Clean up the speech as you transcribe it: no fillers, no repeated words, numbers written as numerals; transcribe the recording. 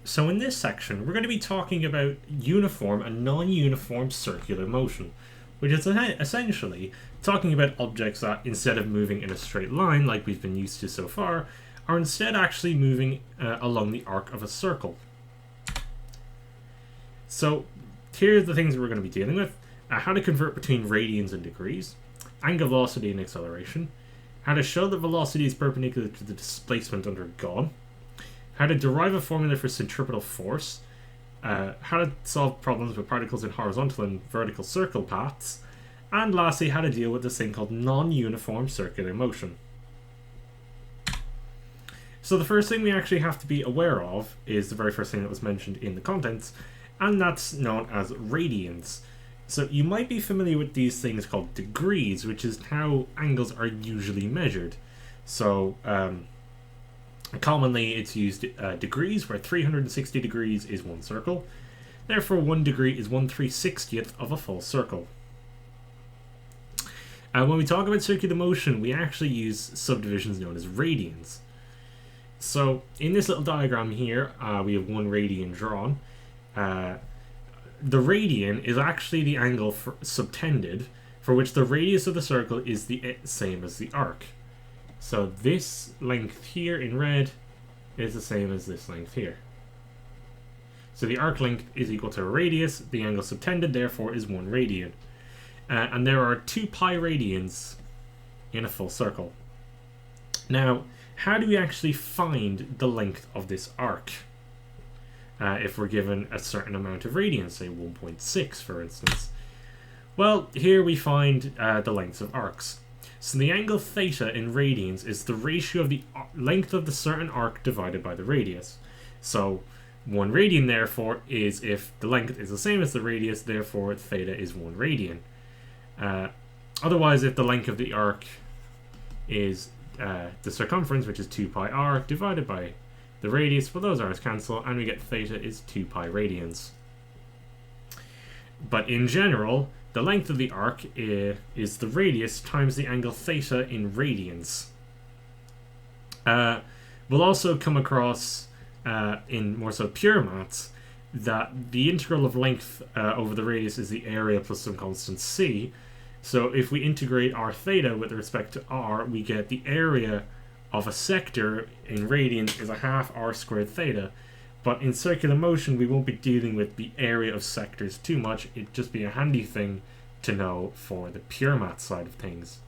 So in this section, we're going to be talking about uniform and non-uniform circular motion, which is essentially talking about objects that, instead of moving in a straight line like we've been used to so far, are instead actually moving along the arc of a circle. So here's the things we're going to be dealing with. How to convert between radians and degrees, angular velocity and acceleration, how to show that velocity is perpendicular to the displacement undergone, how to derive a formula for centripetal force, how to solve problems with particles in horizontal and vertical circle paths, and lastly, how to deal with this thing called non-uniform circular motion. So the first thing we actually have to be aware of is the very first thing that was mentioned in the contents, and that's known as radians. So you might be familiar with these things called degrees, which is how angles are usually measured. So commonly it's used degrees, where 360 degrees is one circle. Therefore 1 degree is 1/360th of a full circle. When we talk about circular motion, we actually use subdivisions known as radians. So in this little diagram here, we have one radian drawn. The radian is actually the angle subtended for which the radius of the circle is the same as the arc. So this length here in red is the same as this length here. So the arc length is equal to a radius, the angle subtended therefore is 1 radian. And there are 2 pi radians in a full circle. Now, how do we actually find the length of this arc? If we're given a certain amount of radians, say 1.6 for instance. Well, here we find the lengths of arcs. So the angle theta in radians is the ratio of the length of the certain arc divided by the radius. So 1 radian therefore is if the length is the same as the radius, therefore theta is 1 radian. Otherwise, if the length of the arc is the circumference, which is 2 pi r, divided by the radius, well, those r's cancel, and we get theta is 2 pi radians. But in general, the length of the arc is the radius times the angle theta in radians. We'll also come across, in more so pure maths, that the integral of length over the radius is the area plus some constant c. So if we integrate r theta with respect to r, we get the area of a sector in radians is a half r squared theta. But in circular motion, we won't be dealing with the area of sectors too much. It'd just be a handy thing to know for the pure math side of things.